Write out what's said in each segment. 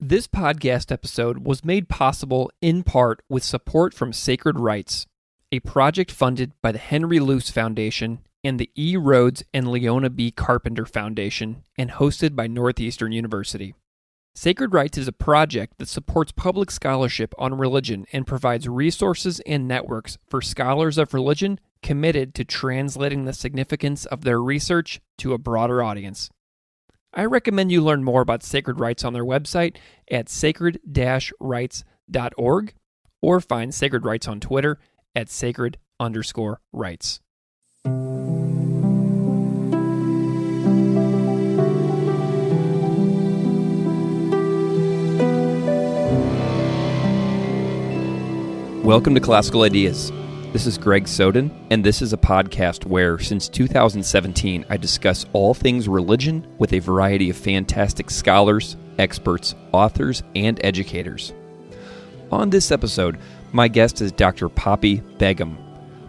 This podcast episode was made possible in part with support from Sacred Rights, a project funded by the Henry Luce Foundation and the E. Rhodes and Leona B. Carpenter Foundation and hosted by Northeastern University. Sacred Rights is a project that supports public scholarship on religion and provides resources and networks for scholars of religion committed to translating the significance of their research to a broader audience. I recommend you learn more about Sacred Rights on their website at sacred-rights.org or find Sacred Rights on Twitter at sacred_rights. Welcome to Classical Ideas. This is Greg Soden, and this is a podcast where, since 2017, I discuss all things religion with a variety of fantastic scholars, experts, authors, and educators. On this episode, my guest is Dr. Popy Begum.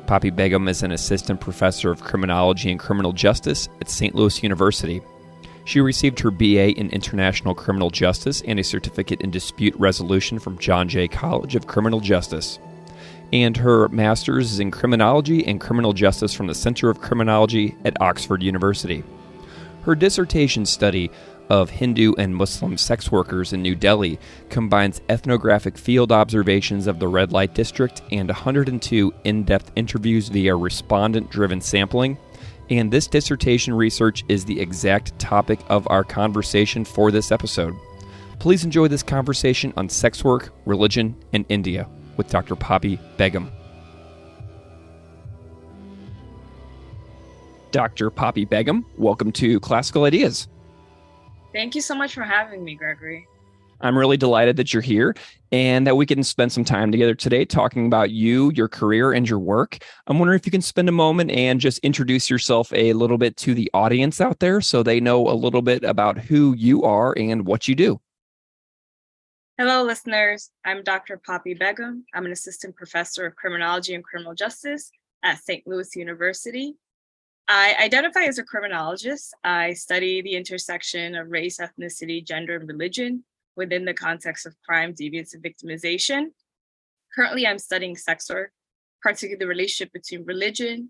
Popy Begum is an assistant professor of criminology and criminal justice at St. Louis University. She received her BA in International Criminal Justice and a certificate in dispute resolution from John Jay College of Criminal Justice. And her master's is in criminology and criminal justice from the Center of Criminology at Oxford University. Her dissertation study of Hindu and Muslim sex workers in New Delhi combines ethnographic field observations of the red light district and 102 in-depth interviews via respondent-driven sampling. And this dissertation research is the exact topic of our conversation for this episode. Please enjoy this conversation on sex work, religion, and India with Dr. Popy Begum. Dr. Popy Begum, welcome to Classical Ideas. Thank you so much for having me, Gregory. I'm really delighted that you're here and that we can spend some time together today talking about you, your career, and your work. I'm wondering if you can spend a moment and just introduce yourself a little bit to the audience out there so they know a little bit about who you are and what you do. Hello, listeners. I'm Dr. Popy Begum. I'm an assistant professor of criminology and criminal justice at St. Louis University. I identify as a criminologist. I study the intersection of race, ethnicity, gender, and religion within the context of crime, deviance, and victimization. Currently, I'm studying sex work, particularly the relationship between religion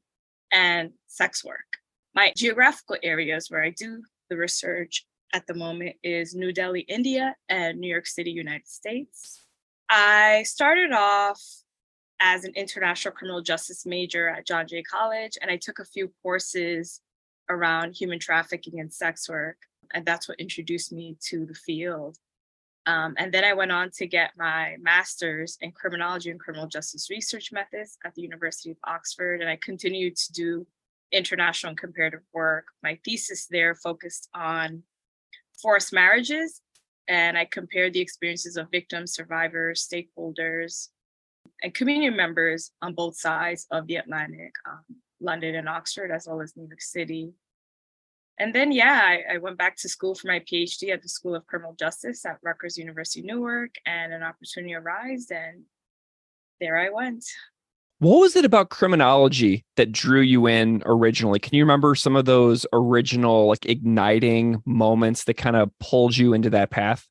and sex work. My geographical areas where I do the research at the moment is New Delhi, India, and New York City, United States. I started off as an international criminal justice major at John Jay College, and I took a few courses around human trafficking and sex work, and that's what introduced me to the field. And then I went on to get my master's in criminology and criminal justice research methods at the University of Oxford, and I continued to do international and comparative work. My thesis there focused on forced marriages, and I compared the experiences of victims, survivors, stakeholders, and community members on both sides of the Atlantic, London and Oxford, as well as New York City. And then, I went back to school for my PhD at the School of Criminal Justice at Rutgers University, Newark, and an opportunity arose, and there I went. What was it about criminology that drew you in originally? Can you remember some of those original, igniting moments that kind of pulled you into that path?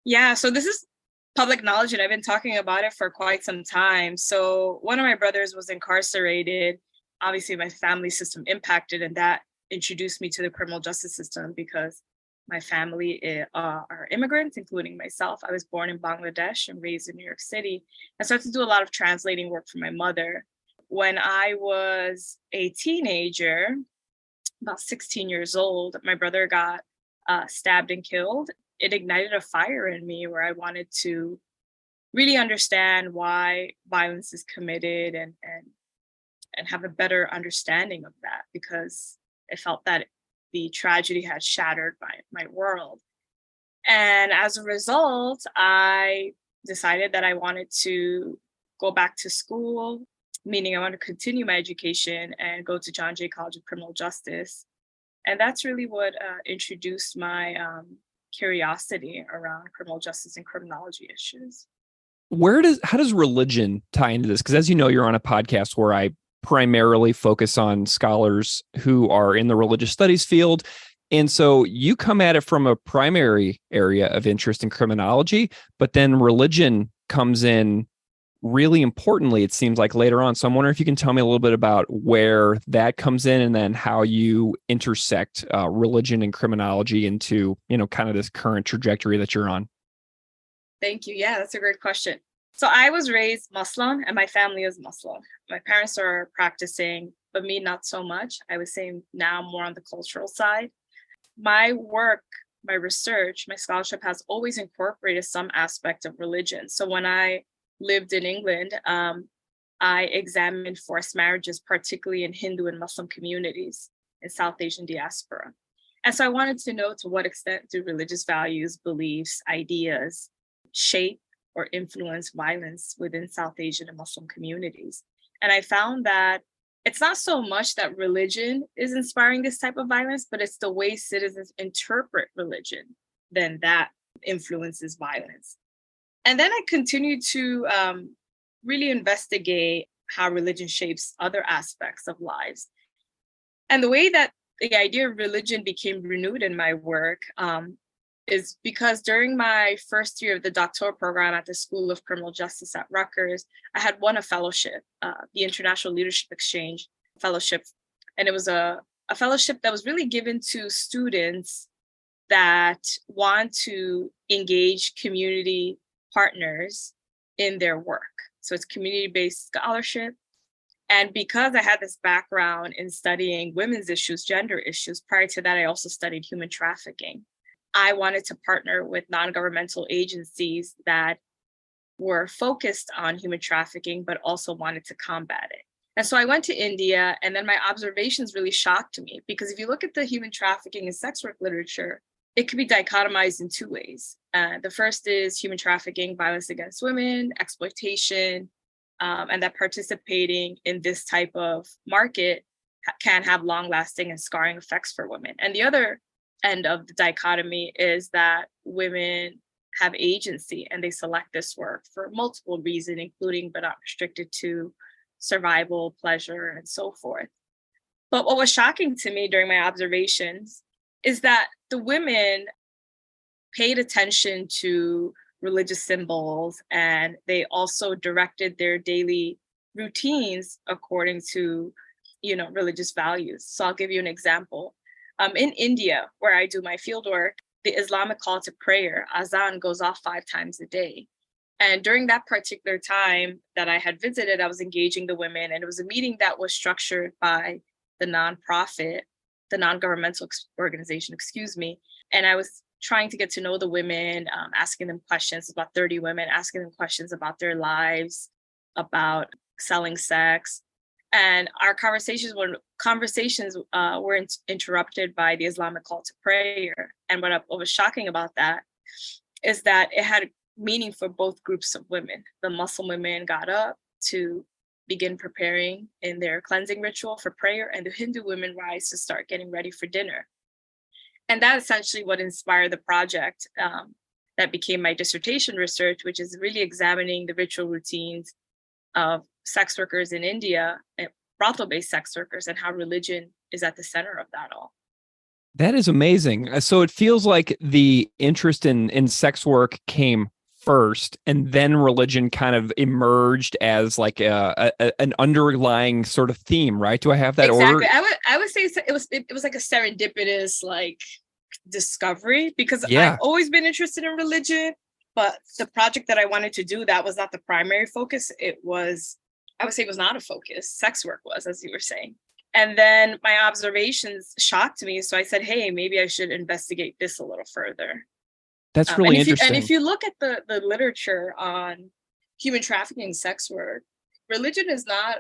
Yeah, so this is public knowledge, and I've been talking about it for quite some time. So one of my brothers was incarcerated. Obviously, my family system impacted, and that introduced me to the criminal justice system because my family are immigrants, including myself. I was born in Bangladesh and raised in New York City. I started to do a lot of translating work for my mother. When I was a teenager, about 16 years old, my brother got stabbed and killed. It ignited a fire in me where I wanted to really understand why violence is committed and have a better understanding of that, because I felt that the tragedy had shattered my world. And as a result, I decided that I wanted to go back to school, meaning I want to continue my education and go to John Jay College of Criminal Justice. And that's really what introduced my curiosity around criminal justice and criminology issues. How does religion tie into this? Because as you know, you're on a podcast where I primarily focus on scholars who are in the religious studies field. And so you come at it from a primary area of interest in criminology, but then religion comes in really importantly, it seems like later on. So I'm wondering if you can tell me a little bit about where that comes in and then how you intersect religion and criminology into, kind of this current trajectory that you're on. Thank you. Yeah, that's a great question. So I was raised Muslim and my family is Muslim. My parents are practicing, but me not so much. I would say now more on the cultural side. My work, my research, my scholarship has always incorporated some aspect of religion. So when I lived in England, I examined forced marriages, particularly in Hindu and Muslim communities in South Asian diaspora. And so I wanted to know to what extent do religious values, beliefs, ideas shape or influence violence within South Asian and Muslim communities. And I found that it's not so much that religion is inspiring this type of violence, but it's the way citizens interpret religion, then that influences violence. And then I continued to really investigate how religion shapes other aspects of lives. And the way that the idea of religion became renewed in my work is because during my first year of the doctoral program at the School of Criminal Justice at Rutgers, I had won a fellowship, the International Leadership Exchange Fellowship. And it was a fellowship that was really given to students that want to engage community partners in their work. So it's community-based scholarship. And because I had this background in studying women's issues, gender issues, prior to that, I also studied human trafficking. I wanted to partner with non-governmental agencies that were focused on human trafficking, but also wanted to combat it. And so I went to India, and then my observations really shocked me, because if you look at the human trafficking and sex work literature, it could be dichotomized in two ways. The first is human trafficking, violence against women, exploitation, and that participating in this type of market can have long-lasting and scarring effects for women. And the other end of the dichotomy is that women have agency and they select this work for multiple reasons, including but not restricted to survival, pleasure, and so forth. But what was shocking to me during my observations is that the women paid attention to religious symbols, and they also directed their daily routines according to, religious values. So I'll give you an example. In India, where I do my fieldwork, the Islamic call to prayer, azan, goes off 5 times a day. And during that particular time that I had visited, I was engaging the women, and it was a meeting that was structured by the nonprofit, the non-governmental organization, and I was trying to get to know the women, asking them questions, about 30 women, asking them questions about their lives, about selling sex. And our conversations were interrupted by the Islamic call to prayer. And what was shocking about that is that it had meaning for both groups of women. The Muslim women got up to begin preparing in their cleansing ritual for prayer, and the Hindu women rise to start getting ready for dinner. And that's essentially what inspired the project that became my dissertation research, which is really examining the ritual routines of sex workers in India, brothel-based sex workers, and how religion is at the center of that all. That is amazing. So it feels like the interest in sex work came first, and then religion kind of emerged as like an underlying sort of theme, right? Do I have that exactly. order? I would say it was like a serendipitous discovery, because Yeah. I've always been interested in religion, but the project that I wanted to do, that was not the primary focus. I would say it was not a focus. Sex work was, as you were saying. And then my observations shocked me. So I said, hey, maybe I should investigate this a little further. That's really interesting. And if you look at the literature on human trafficking and sex work, religion is not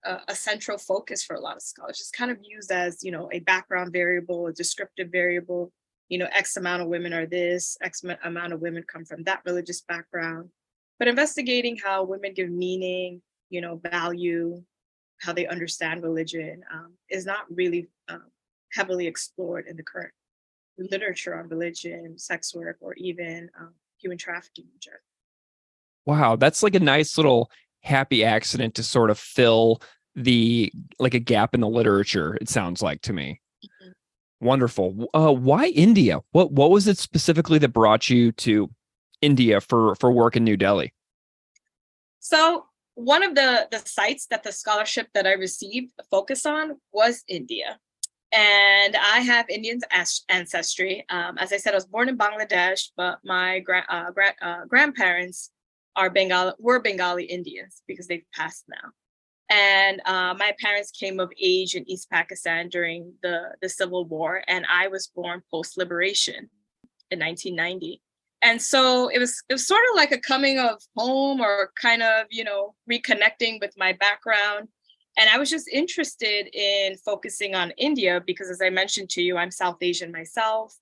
a central focus for a lot of scholars. It's kind of used as, a background variable, a descriptive variable. X amount of women are this, X amount of women come from that religious background. But investigating how women give meaning, value, how they understand religion is not really heavily explored in the current literature on religion, sex work, or even human trafficking in general. Wow, that's like a nice little happy accident to sort of fill a gap in the literature, it sounds like to me. Mm-hmm. Wonderful. Why India? What was it specifically that brought you to India for work in New Delhi? So one of the sites that the scholarship that I received focused on was India. And I have Indian ancestry. As I said, I was born in Bangladesh, but my grandparents were Bengali Indians because they've passed now. And my parents came of age in East Pakistan during the Civil War, and I was born post-liberation in 1990. And so it was sort of like a coming of home, or kind of, reconnecting with my background. And I was just interested in focusing on India because, as I mentioned to you, I'm South Asian myself.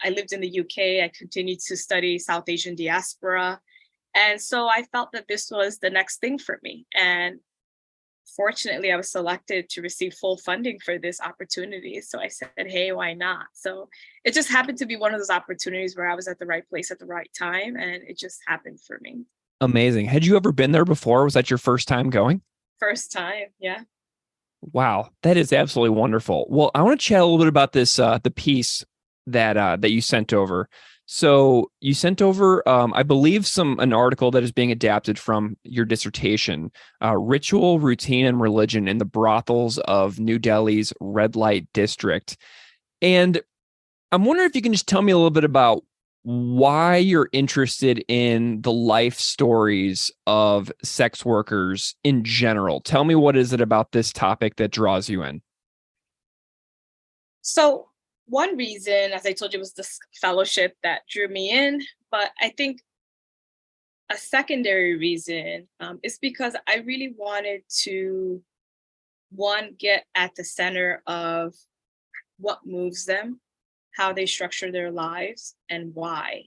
I lived in the UK. I continued to study South Asian diaspora. And so I felt that this was the next thing for me. And fortunately, I was selected to receive full funding for this opportunity. So I said, hey, why not? So it just happened to be one of those opportunities where I was at the right place at the right time. And it just happened for me. Amazing. Had you ever been there before? Was that your first time going? First time. Yeah. Wow, that is absolutely wonderful. Well, I want to chat a little bit about this, the piece that you sent over. So you sent over, I believe, an article that is being adapted from your dissertation, Ritual, Routine, and Religion in the Brothels of New Delhi's Red Light District. And I'm wondering if you can just tell me a little bit about why you're interested in the life stories of sex workers in general. Tell me, what is it about this topic that draws you in? So one reason, as I told you, was this fellowship that drew me in. But I think a secondary reason is because I really wanted to, one, get at the center of what moves them, how they structure their lives, and why.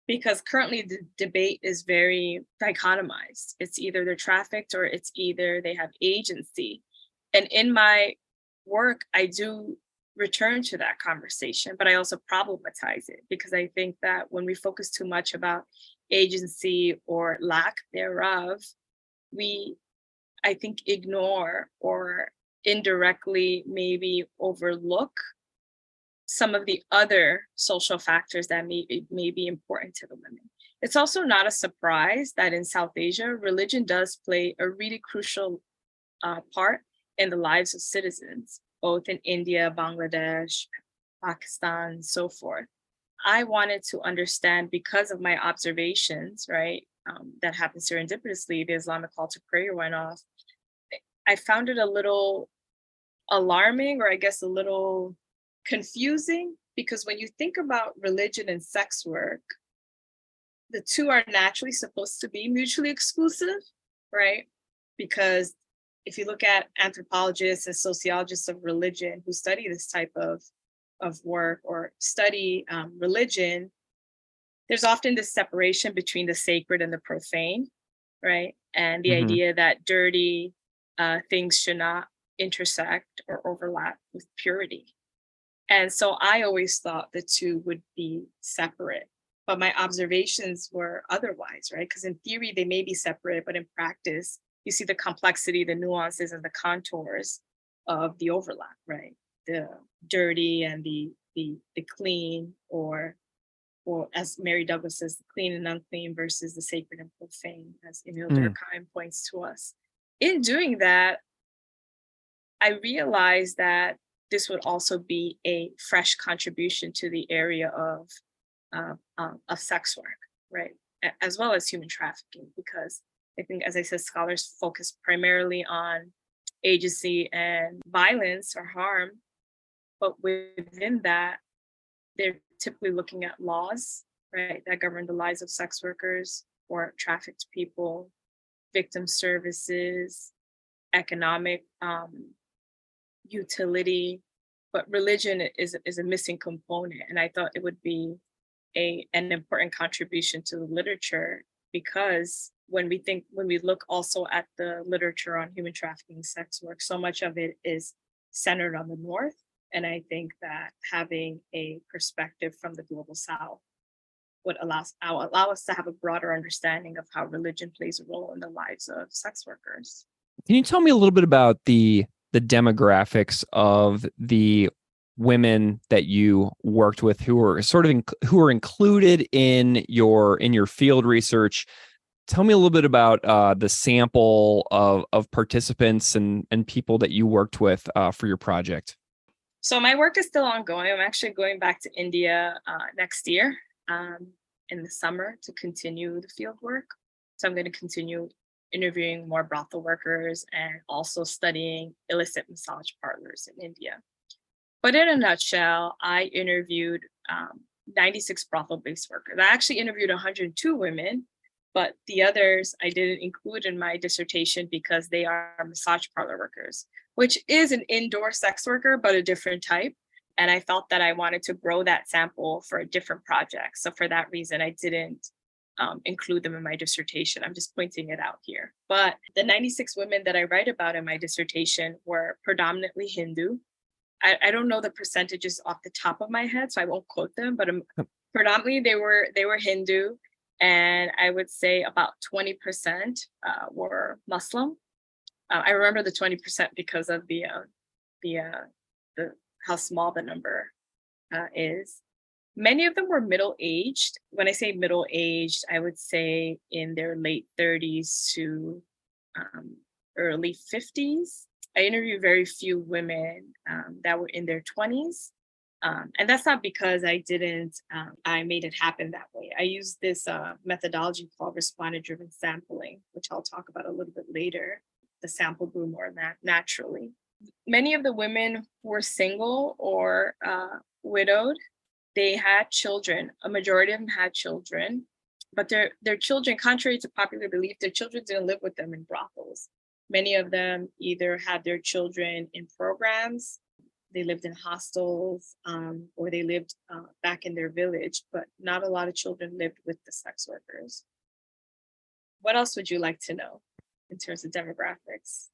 Because currently the debate is very dichotomized. It's either they're trafficked or it's either they have agency. And in my work, I do return to that conversation, but I also problematize it, because I think that when we focus too much about agency or lack thereof, we, I think, ignore or indirectly maybe overlook some of the other social factors that may be important to the women. It's also not a surprise that in South Asia, religion does play a really crucial part in the lives of citizens, both in India, Bangladesh, Pakistan, and so forth. I wanted to understand, because of my observations, right, that happened serendipitously, the Islamic call to prayer went off. I found it a little alarming, or I guess a little confusing, because when you think about religion and sex work, the two are naturally supposed to be mutually exclusive, right? Because if you look at anthropologists and sociologists of religion who study this type of work, or study religion, there's often this separation between the sacred and the profane, right? And the idea that dirty things should not intersect or overlap with purity. And so I always thought the two would be separate, but my observations were otherwise, right? Because in theory, they may be separate, but in practice, you see the complexity, the nuances, and the contours of the overlap, right? The dirty and the clean, or as Mary Douglas says, the clean and unclean versus the sacred and profane, as Emil Durkheim points to us. In doing that, I realized that this would also be a fresh contribution to the area of sex work, right? As well as human trafficking, because I think, as I said, scholars focus primarily on agency and violence or harm, but within that, they're typically looking at laws, right, that govern the lives of sex workers or trafficked people, victim services, economic utility, but religion is a missing component. And I thought it would be an important contribution to the literature, because when we look also at the literature on human trafficking, sex work, so much of it is centered on the North. And I think that having a perspective from the global South would allow us to have a broader understanding of how religion plays a role in the lives of sex workers. Can you tell me a little bit about the demographics of the women that you worked with who were sort of who were included in your field research. Tell me a little bit about the sample of participants and people that you worked with for your project. So my work is still ongoing. I'm actually going back to India next year in the summer to continue the field work. So I'm going to continue interviewing more brothel workers and also studying illicit massage parlors in India. But in a nutshell, I interviewed 96 brothel-based workers. I actually interviewed 102 women, but the others I didn't include in my dissertation because they are massage parlor workers, which is an indoor sex worker, but a different type. And I felt that I wanted to grow that sample for a different project. So for that reason, I didn't include them in my dissertation. I'm just pointing it out here. But the 96 women that I write about in my dissertation were predominantly Hindu. I don't know the percentages off the top of my head, so I won't quote them, but predominantly they were Hindu. And I would say about 20% were Muslim. I remember the 20% because of the how small the number is. Many of them were middle-aged. When I say middle-aged, I would say in their late 30s to early 50s. I interviewed very few women that were in their 20s. And that's not because I made it happen that way. I used this methodology called respondent-driven sampling, which I'll talk about a little bit later. The sample grew more naturally. Many of the women were single or widowed. They had children. A majority of them had children, but their children, contrary to popular belief, their children didn't live with them in brothels. Many of them either had their children in programs, they lived in hostels, or they lived back in their village, but not a lot of children lived with the sex workers. What else would you like to know in terms of demographics?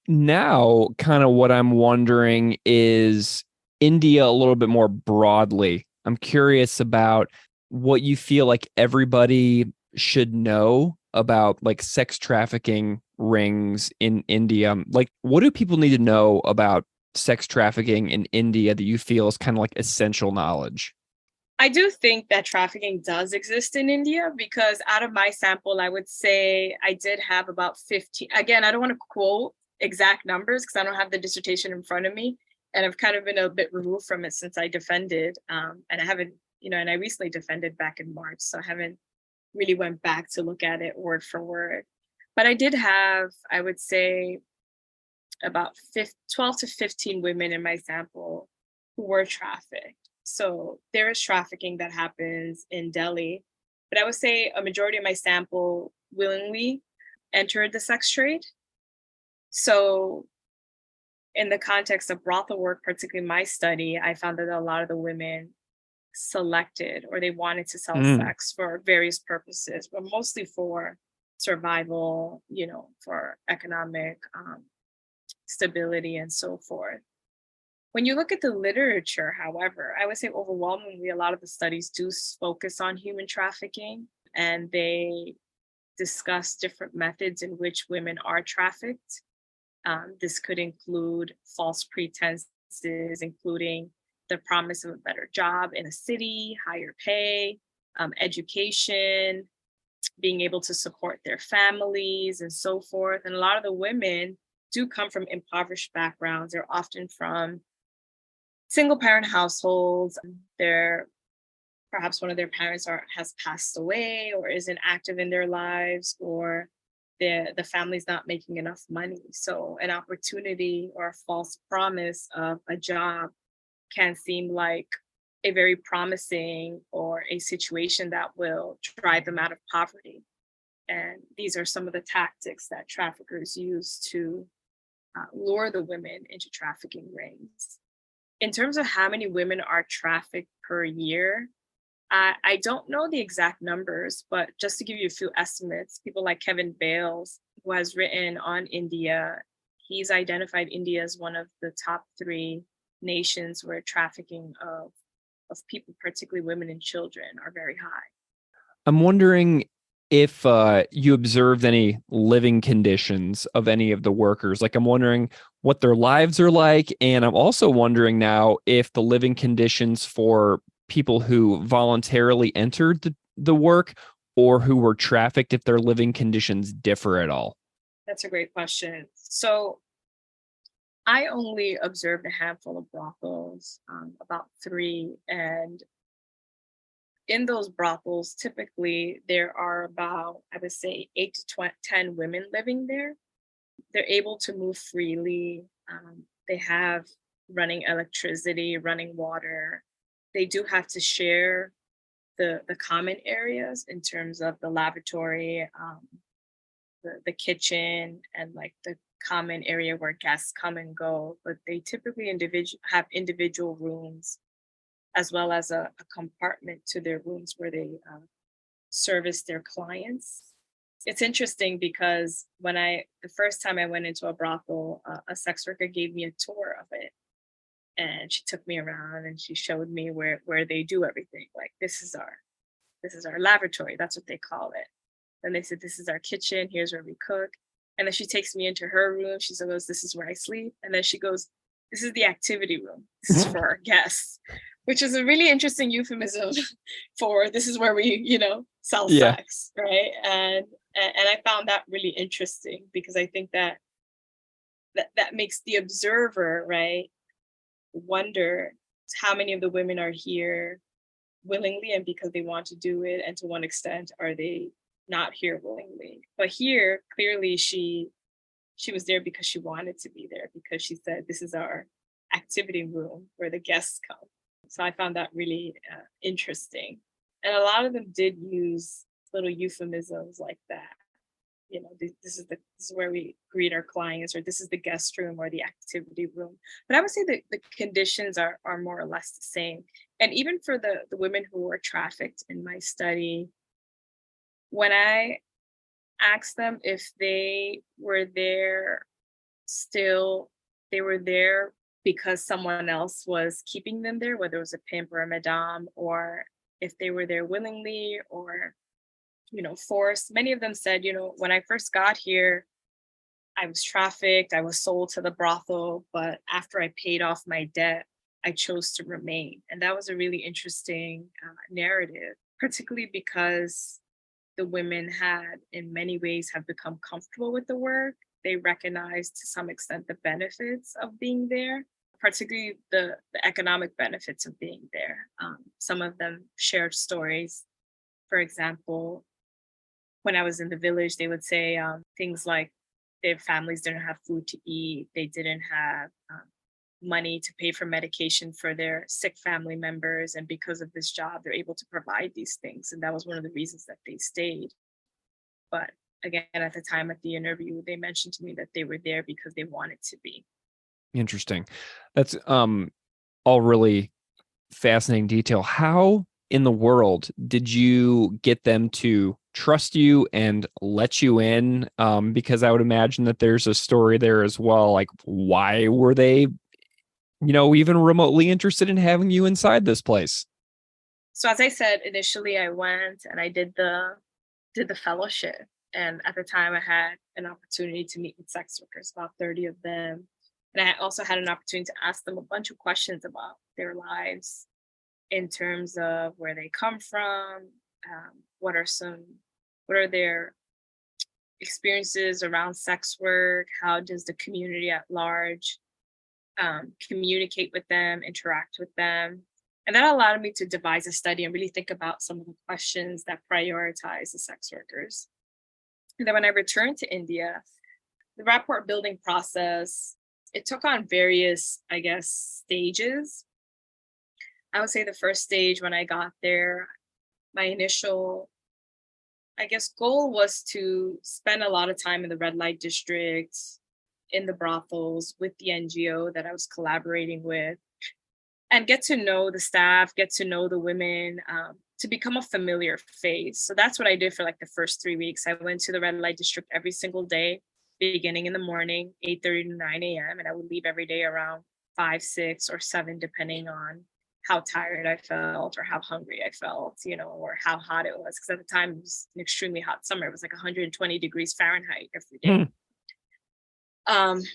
Now, kind of what I'm wondering is India a little bit more broadly. I'm curious about what you feel like everybody should know about like sex trafficking rings in India. Like, what do people need to know about sex trafficking in India that you feel is kind of like essential knowledge? I do think that trafficking does exist in India because out of my sample, I would say I did have about 15. Again, I don't want to quote exact numbers because I don't have the dissertation in front of me. And I've kind of been a bit removed from it since I defended. And I haven't, and I recently defended back in March. So I haven't really went back to look at it word for word. But I did have, I would say, about 12 to 15 women in my sample who were trafficked. So there is trafficking that happens in Delhi, but I would say a majority of my sample willingly entered the sex trade. So in the context of brothel work, particularly my study, I found that a lot of the women selected or they wanted to sell sex for various purposes, but mostly for survival, for economic stability and so forth. When you look at the literature, however, I would say overwhelmingly a lot of the studies do focus on human trafficking and they discuss different methods in which women are trafficked. This could include false pretenses, including the promise of a better job in a city, higher pay, education, being able to support their families and so forth. And a lot of the women do come from impoverished backgrounds. They're often from single parent households. They're perhaps one of their parents has passed away or isn't active in their lives, or the family's not making enough money. So an opportunity or a false promise of a job can seem like a very promising or a situation that will drive them out of poverty. And these are some of the tactics that traffickers use to lure the women into trafficking rings. In terms of how many women are trafficked per year, I don't know the exact numbers, but just to give you a few estimates, people like Kevin Bales, who has written on India, he's identified India as one of the top 3 nations where trafficking of people, particularly women and children, are very high. I'm wondering if you observed any living conditions of any of the workers. Like, I'm wondering what their lives are like. And I'm also wondering now if the living conditions for people who voluntarily entered the work or who were trafficked, if their living conditions differ at all. That's a great question. So I only observed a handful of brothels, about three. And in those brothels, typically there are about, I would say, 10 women living there. They're able to move freely. They have running electricity, running water. They do have to share the common areas in terms of the lavatory, the kitchen, and like the common area where guests come and go. But they typically have individual rooms as well as a compartment to their rooms where they service their clients. It's interesting because the first time I went into a brothel, a sex worker gave me a tour of it, and she took me around and she showed me where they do everything. Like, this is our lavatory. That's what they call it. Then they said, this is our kitchen. Here's where we cook. And then she takes me into her room. She goes, this is where I sleep. And then she goes, this is the activity room. This is for our guests, which is a really interesting euphemism for this is where we, sell sex, right? And I found that really interesting because I think that makes the observer, right, wonder how many of the women are here willingly and because they want to do it, and to what extent are they not here willingly. But here, clearly, she was there because she wanted to be there, because she said, this is our activity room where the guests come. So I found that really interesting. And a lot of them did use little euphemisms like that. This is where we greet our clients, or this is the guest room or the activity room. But I would say that the conditions are more or less the same. And even for the women who were trafficked in my study, when I asked them if they were there they were there because someone else was keeping them there, whether it was a pimp or a madame, or if they were there willingly or, forced. Many of them said, when I first got here, I was trafficked, I was sold to the brothel, but after I paid off my debt, I chose to remain. And that was a really interesting narrative, particularly because the women in many ways, have become comfortable with the work. They recognize to some extent the benefits of being there, particularly the economic benefits of being there. Some of them shared stories. For example, when I was in the village, they would say things like their families didn't have food to eat. They didn't have money to pay for medication for their sick family members. And because of this job, they're able to provide these things. And that was one of the reasons that they stayed. But again, at the time at the interview, they mentioned to me that they were there because they wanted to be. Interesting. That's all really fascinating detail. How in the world did you get them to trust you and let you in? Because I would imagine that there's a story there as well. Like, why were they, even remotely interested in having you inside this place? So as I said, initially I went and I did the fellowship. And at the time I had an opportunity to meet with sex workers, about 30 of them. And I also had an opportunity to ask them a bunch of questions about their lives in terms of where they come from, what are their experiences around sex work, how does the community at large communicate with them, interact with them. And that allowed me to devise a study and really think about some of the questions that prioritize the sex workers. And then when I returned to India, the rapport building process, it took on various, stages. I would say the first stage when I got there, my initial, goal was to spend a lot of time in the red light district, in the brothels, with the NGO that I was collaborating with, and get to know the staff, get to know the women, to become a familiar face. So that's what I did for like the first 3 weeks. I went to the red light district every single day, beginning in the morning, 8:30 to 9 a.m. And I would leave every day around 5, 6, or 7, depending on how tired I felt or how hungry I felt, or how hot it was. Because at the time it was an extremely hot summer. It was like 120 degrees Fahrenheit every day.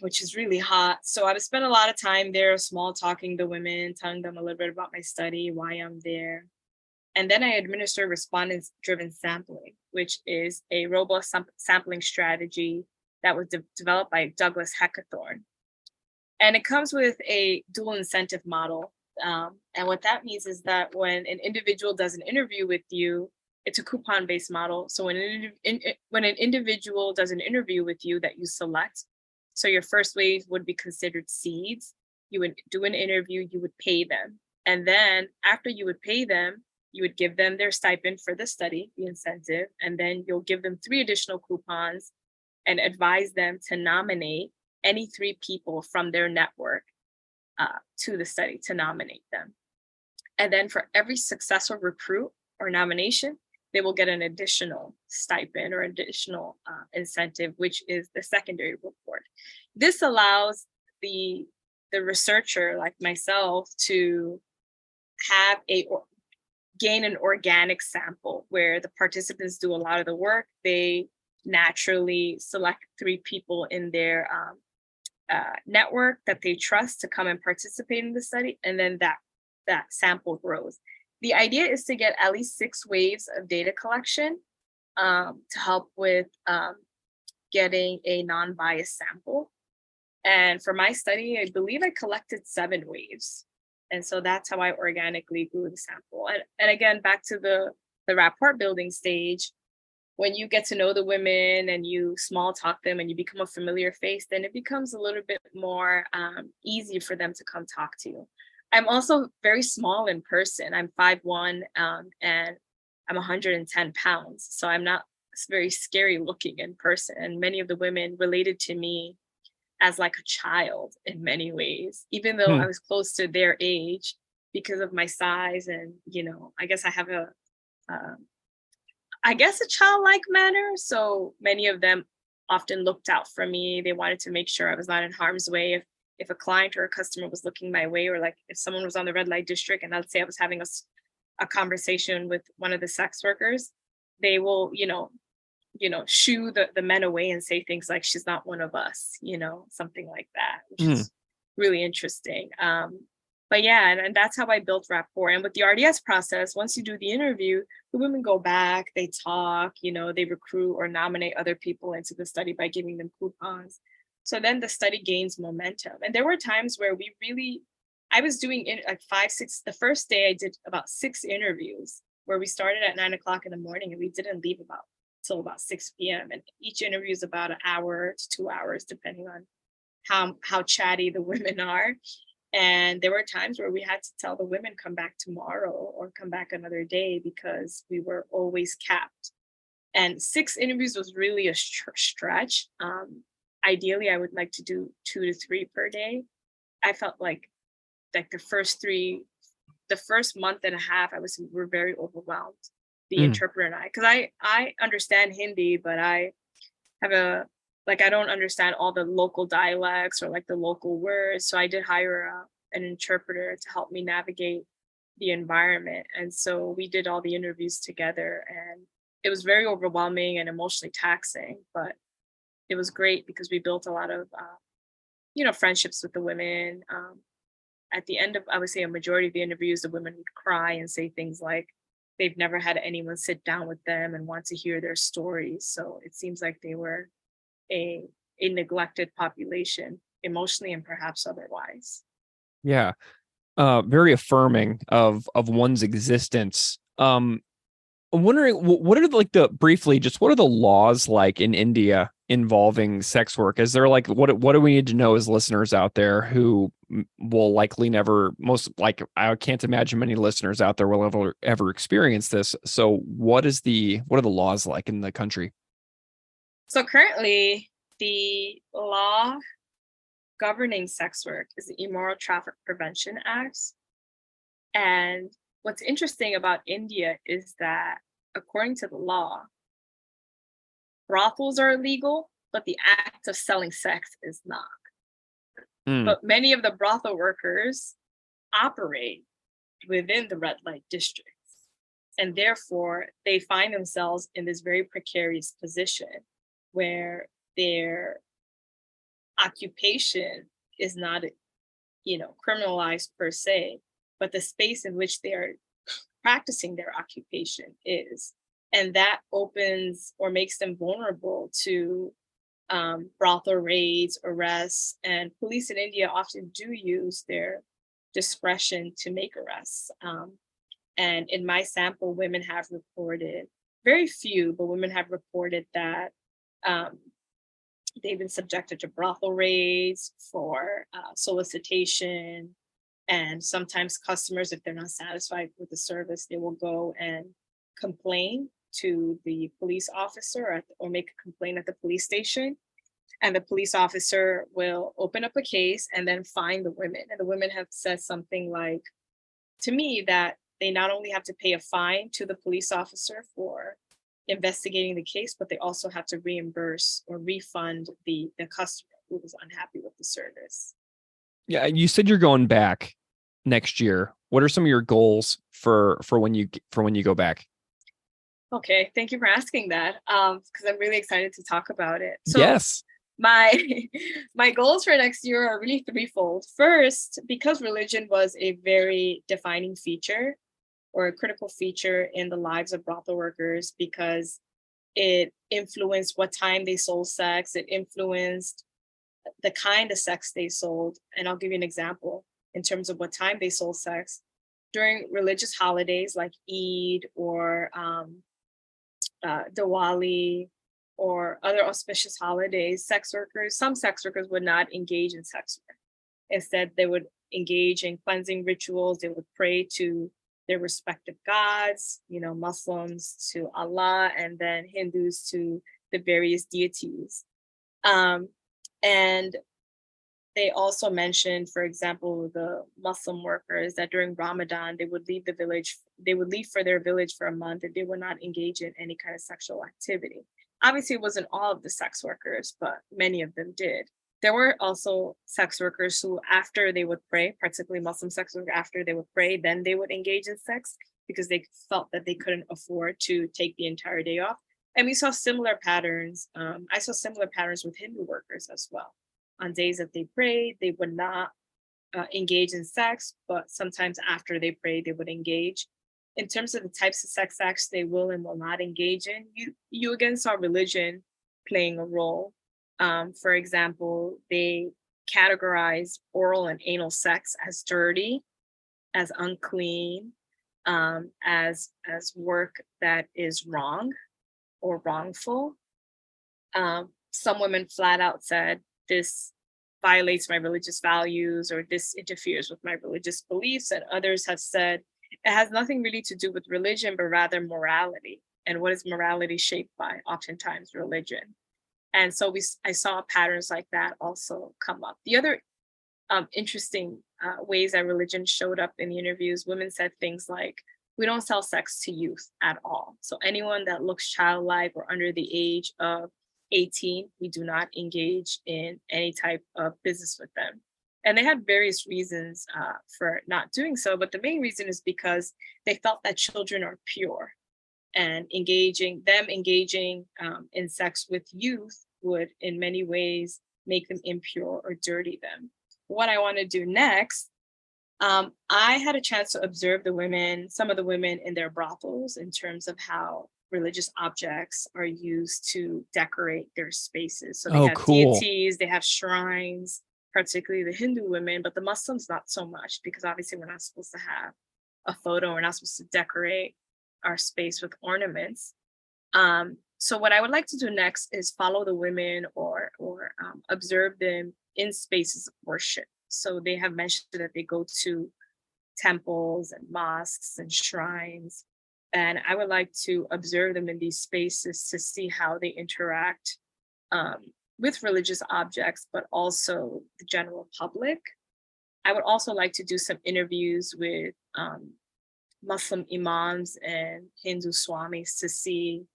Which is really hot. So I would spend a lot of time there, small talking to women, telling them a little bit about my study, why I'm there. And then I administer respondent-driven sampling, which is a robust sampling strategy that was developed by Douglas Heckathorn. And it comes with a dual incentive model. And what that means is that when an individual does an interview with you, it's a coupon-based model. So when an individual does an interview with you that you select, so your first wave would be considered seeds. You would do an interview, you would pay them. And then after you would pay them, you would give them their stipend for the study, the incentive, and then you'll give them 3 additional coupons and advise them to nominate any 3 people from their network to the study to nominate them. And then for every successful recruit or nomination, they will get an additional stipend or additional incentive, which is the secondary report. This allows the researcher like myself to have gain an organic sample where the participants do a lot of the work. They naturally select 3 people in their network that they trust to come and participate in the study, and then that sample grows. The idea is to get at least 6 waves of data collection to help with getting a non-biased sample. And for my study, I believe I collected 7 waves. And so that's how I organically grew the sample. And again, back to the rapport building stage, when you get to know the women and you small talk them and you become a familiar face, then it becomes a little bit more easy for them to come talk to you. I'm also very small in person. I'm 5'1", and I'm 110 pounds. So I'm not very scary looking in person. And many of the women related to me as like a child in many ways, even though I was close to their age because of my size. And, I guess I have a childlike manner. So many of them often looked out for me. They wanted to make sure I was not in harm's way. If a client or a customer was looking my way, or like if someone was on the red light district and let's say I was having a conversation with one of the sex workers, they will, shoo the men away and say things like, she's not one of us, something like that, which is really interesting. But yeah, and that's how I built rapport. And with the RDS process, once you do the interview, the women go back, they talk, they recruit or nominate other people into the study by giving them coupons. So then the study gains momentum. And there were times where I was doing like 5, 6, the first day I did about 6 interviews where we started at 9 o'clock in the morning and we didn't leave till about 6 p.m. And each interview is about an hour to 2 hours, depending on how chatty the women are. And there were times where we had to tell the women come back tomorrow or come back another day because we were always capped. And 6 interviews was really a stretch. Ideally, I would like to do 2 to 3 per day. I felt like the first month and a half, we're very overwhelmed, the interpreter and I, because I understand Hindi, but I have I don't understand all the local dialects or like the local words. So I did hire an interpreter to help me navigate the environment. And so we did all the interviews together, and it was very overwhelming and emotionally taxing, but it was great because we built a lot of, friendships with the women. At the end of, I would say, a majority of the interviews, the women would cry and say things like they've never had anyone sit down with them and want to hear their stories. So it seems like they were a neglected population, emotionally and perhaps otherwise. Yeah. Very affirming of one's existence. I'm wondering, what are briefly, just what are the laws like in India involving sex work? Is there what do we need to know as listeners out there who will likely never, I can't imagine many listeners out there will ever experience this. So what are the laws like in the country? So currently the law governing sex work is the Immoral Traffic Prevention Act. And what's interesting about India is that according to the law, brothels are illegal, but the act of selling sex is not. But many of the brothel workers operate within the red light districts. And therefore, they find themselves in this very precarious position where their occupation is not, criminalized per se, but the space in which they are practicing their occupation is. And that opens or makes them vulnerable to brothel raids, arrests, and police in India often do use their discretion to make arrests. And in my sample, women have reported, very few, but women have reported that they've been subjected to brothel raids for solicitation. And sometimes customers, if they're not satisfied with the service, they will go and complain to the police officer or make a complaint at the police station. And the police officer will open up a case and then fine the women. And the women have said something like, to me, that they not only have to pay a fine to the police officer for investigating the case, but they also have to reimburse or refund the customer who was unhappy with the service. Yeah, you said you're going back next year. What are some of your goals for when you go back? Okay, thank you for asking that. Because I'm really excited to talk about it. So yes, my goals for next year are really threefold. First, because religion was a very defining feature or a critical feature in the lives of brothel workers, because it influenced what time they sold sex, it influenced the kind of sex they sold. And I'll give you an example in terms of what time they sold sex. During religious holidays like Eid or Diwali or other auspicious holidays, some sex workers would not engage in sex work. Instead, they would engage in cleansing rituals. They would pray to their respective gods, Muslims to Allah, and then Hindus to the various deities. And they also mentioned, for example, the Muslim workers, that during Ramadan, they would leave for their village for a month, and they would not engage in any kind of sexual activity. Obviously, it wasn't all of the sex workers, but many of them did. There were also sex workers who, after they would pray, particularly Muslim sex workers, after they would pray, then they would engage in sex because they felt that they couldn't afford to take the entire day off. And we saw similar patterns. I saw similar patterns with Hindu workers as well. On days that they prayed, they would not engage in sex, but sometimes after they prayed, they would engage. In terms of the types of sex acts they will and will not engage in, you again saw religion playing a role. For example, they categorize oral and anal sex as dirty, as unclean, as work that is wrong or wrongful. Some women flat out said, this violates my religious values, or this interferes with my religious beliefs. And others have said, it has nothing really to do with religion, but rather morality. And what is morality shaped by? Oftentimes religion. And so I saw patterns like that also come up. The other interesting ways that religion showed up in the interviews, women said things like, we don't sell sex to youth at all. So anyone that looks childlike or under the age of 18, we do not engage in any type of business with them. And they had various reasons for not doing so, but the main reason is because they felt that children are pure, and engaging in sex with youth would in many ways make them impure or dirty them. What I want to do next, I had a chance to observe some of the women in their brothels in terms of how religious objects are used to decorate their spaces. So they have deities, they have shrines, particularly the Hindu women, but the Muslims not so much, because obviously we're not supposed to have a photo, we're not supposed to decorate our space with ornaments. So what I would like to do next is follow the women or observe them in spaces of worship. So they have mentioned that they go to temples and mosques and shrines. And I would like to observe them in these spaces to see how they interact with religious objects, but also the general public. I would also like to do some interviews with Muslim imams and Hindu swamis to see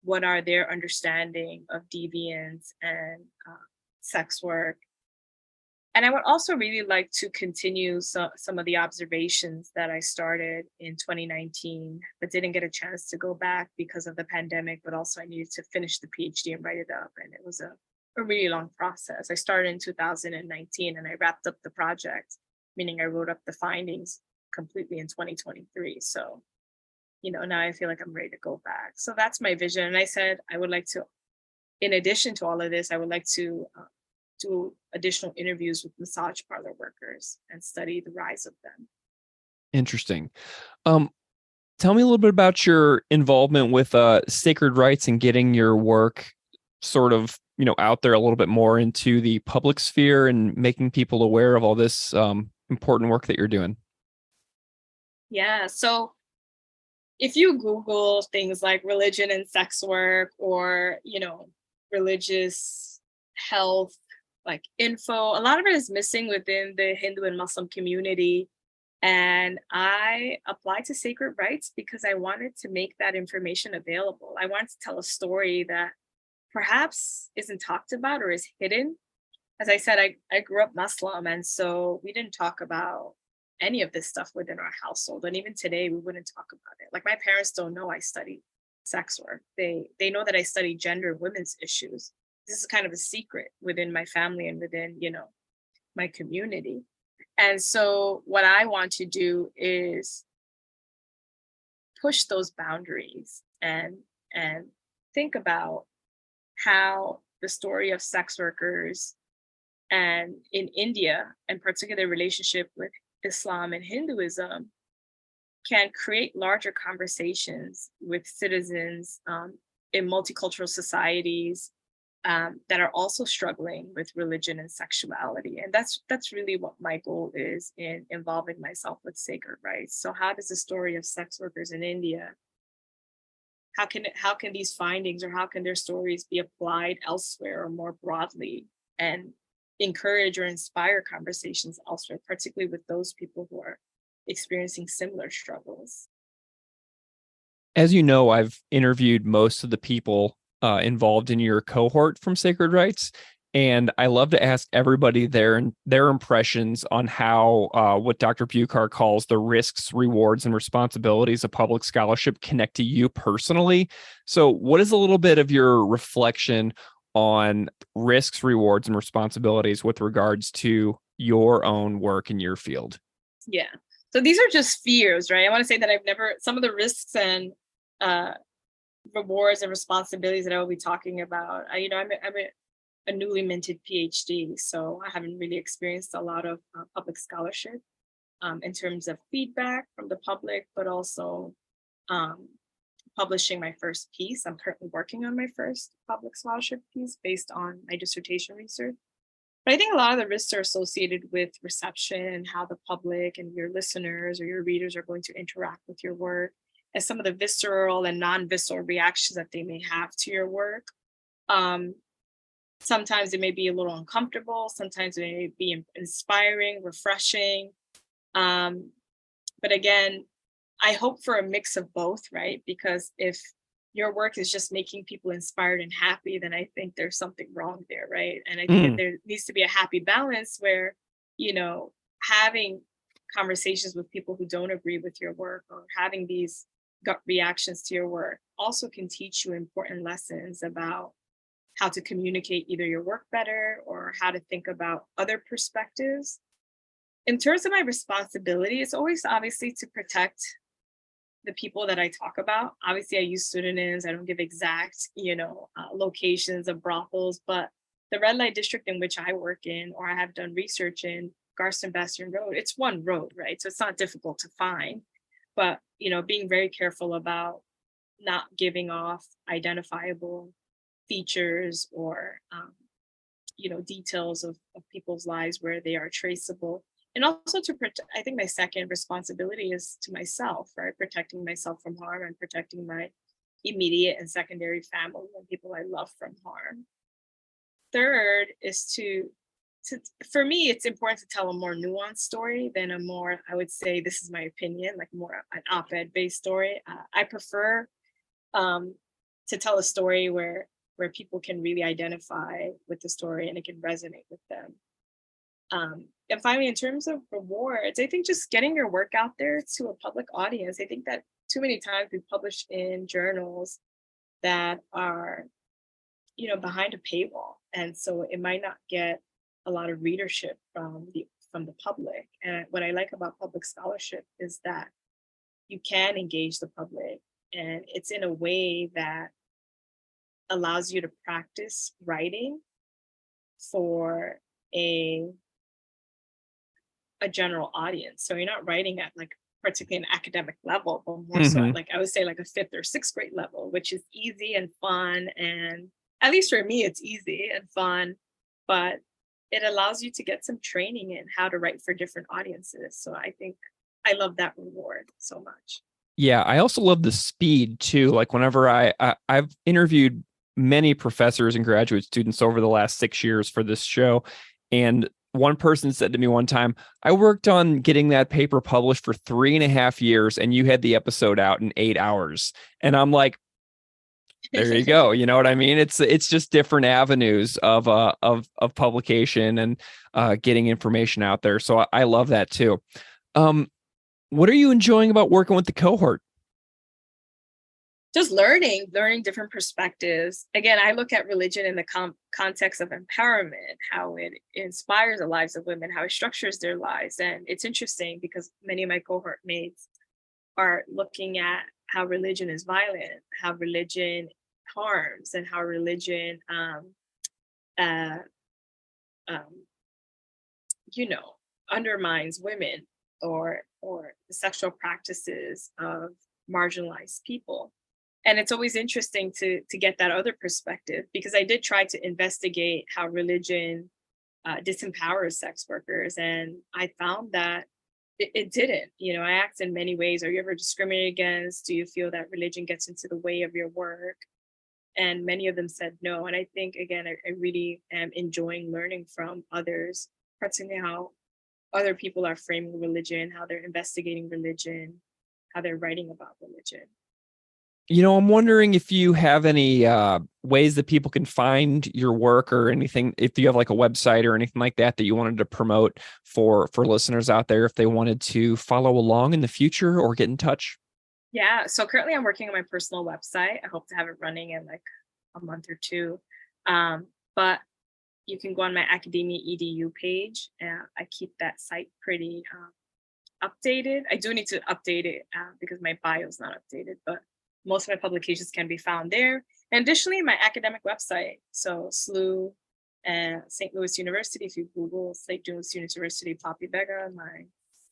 what are their understanding of deviance and sex work. And I would also really like to continue some of the observations that I started in 2019, but didn't get a chance to go back because of the pandemic, but also I needed to finish the PhD and write it up. And it was a really long process. I started in 2019 and I wrapped up the project, meaning I wrote up the findings completely in 2023. So, now I feel like I'm ready to go back. So that's my vision. And I said, I would like to, in addition to all of this, I would like to do additional interviews with massage parlor workers and study the rise of them. Interesting. Tell me a little bit about your involvement with sacred rites and getting your work sort of, out there a little bit more into the public sphere and making people aware of all this important work that you're doing. Yeah. So if you Google things like religion and sex work or, religious health, like info, a lot of it is missing within the Hindu and Muslim community. And I applied to sacred rites because I wanted to make that information available. I wanted to tell a story that perhaps isn't talked about or is hidden. As I said, I grew up Muslim, and so we didn't talk about any of this stuff within our household. And even today, we wouldn't talk about it. Like my parents don't know I study sex work. They know that I study gender and women's issues. This is kind of a secret within my family and within, my community. And so what I want to do is push those boundaries and think about how the story of sex workers and in India, and particularly the relationship with Islam and Hinduism, can create larger conversations with citizens in multicultural societies that are also struggling with religion and sexuality. And that's really what my goal is in involving myself with sacred rites. So how does the story of sex workers in India, how can these findings or how can their stories be applied elsewhere or more broadly and encourage or inspire conversations elsewhere, particularly with those people who are experiencing similar struggles? As you know, I've interviewed most of the people involved in your cohort from Sacred Rites, and I love to ask everybody their impressions on how what Dr. Buchar calls the risks, rewards, and responsibilities of public scholarship connect to you personally. So what is a little bit of your reflection on risks, rewards, and responsibilities with regards to your own work in your field? Yeah. So these are just fears, right? I want to say that some of the risks and rewards and responsibilities that I will be talking about. I'm a newly minted PhD, so I haven't really experienced a lot of public scholarship in terms of feedback from the public, but also publishing my first piece. I'm currently working on my first public scholarship piece based on my dissertation research. But I think a lot of the risks are associated with reception and how the public and your listeners or your readers are going to interact with your work, and some of the visceral and non-visceral reactions that they may have to your work. Sometimes it may be a little uncomfortable. Sometimes it may be inspiring, refreshing. But again, I hope for a mix of both, right? Because if your work is just making people inspired and happy, then I think there's something wrong there, right? And I think that there needs to be a happy balance where, having conversations with people who don't agree with your work or having these gut reactions to your work also can teach you important lessons about how to communicate either your work better or how to think about other perspectives. In terms of my responsibility, it's always obviously to protect the people that I talk about. Obviously, I use pseudonyms. I don't give exact, locations of brothels, but the red light district in which I work in or I have done research in, Garston Bastion Road, it's one road, right? So it's not difficult to find, but, being very careful about not giving off identifiable features or, details of people's lives where they are traceable. And also to protect, I think my second responsibility is to myself, right? Protecting myself from harm and protecting my immediate and secondary family and people I love from harm. Third is to for me, it's important to tell a more nuanced story than a more, I would say, this is my opinion, like more an op-ed based story. I prefer to tell a story where people can really identify with the story and it can resonate with them. And finally, in terms of rewards, I think just getting your work out there to a public audience. I think that too many times we publish in journals that are, behind a paywall, and so it might not get a lot of readership from the public. And what I like about public scholarship is that you can engage the public, and it's in a way that allows you to practice writing for a general audience. So you're not writing at like particularly an academic level, but more so at, like, I would say like a 5th or 6th grade level, which is easy and fun. And at least for me, it's easy and fun, but it allows you to get some training in how to write for different audiences. So I think I love that reward so much. Yeah, I also love the speed too. Like whenever I've interviewed many professors and graduate students over the last 6 years for this show, and one person said to me one time, I worked on getting that paper published for 3.5 years, and you had the episode out in 8 hours. And I'm like, there you go. You know what I mean? It's just different avenues of publication and getting information out there. So I love that too. What are you enjoying about working with the cohort? Just learning different perspectives. Again, I look at religion in the context of empowerment, how it inspires the lives of women, how it structures their lives. And it's interesting because many of my cohort mates are looking at how religion is violent, how religion harms, and how religion undermines women or the sexual practices of marginalized people. And it's always interesting to get that other perspective, because I did try to investigate how religion disempowers sex workers, and I found that it didn't. I asked in many ways, are you ever discriminated against? Do you feel that religion gets into the way of your work? And many of them said no. And I think, again, I really am enjoying learning from others, particularly how other people are framing religion, how they're investigating religion, how they're writing about religion. I'm wondering if you have any ways that people can find your work or anything, if you have like a website or anything like that you wanted to promote for listeners out there, if they wanted to follow along in the future or get in touch. Yeah, so currently I'm working on my personal website. I hope to have it running in like a month or two. But you can go on my academia edu page, and I keep that site pretty updated. I do need to update it because my bio is not updated, but most of my publications can be found there. And additionally, my academic website, so SLU and St. Louis University, if you Google St. Louis University Popy Begum,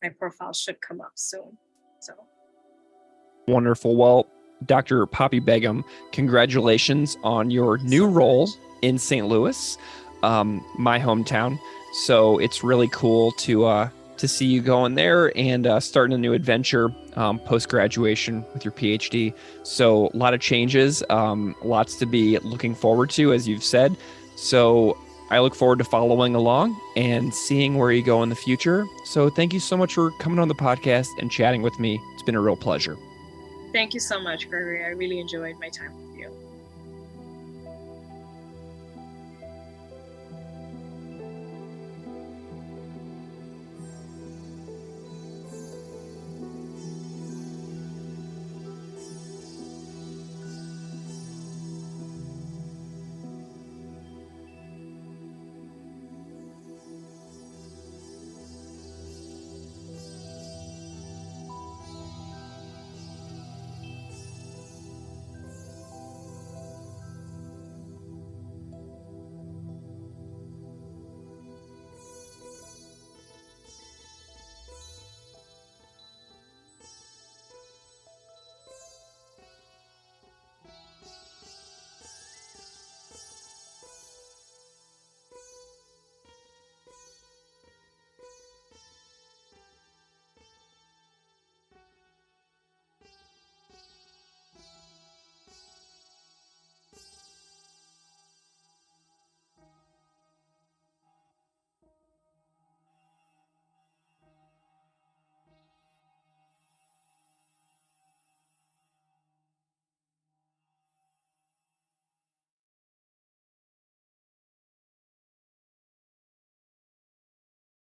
my profile should come up soon. So wonderful. Well, Dr. Popy Begum, congratulations on your new role in St. Louis, my hometown. So it's really cool to see you going there and starting a new adventure post-graduation with your PhD. So a lot of changes, lots to be looking forward to, as you've said. So I look forward to following along and seeing where you go in the future. So thank you so much for coming on the podcast and chatting with me. It's been a real pleasure. Thank you so much, Gregory. I really enjoyed my time with you.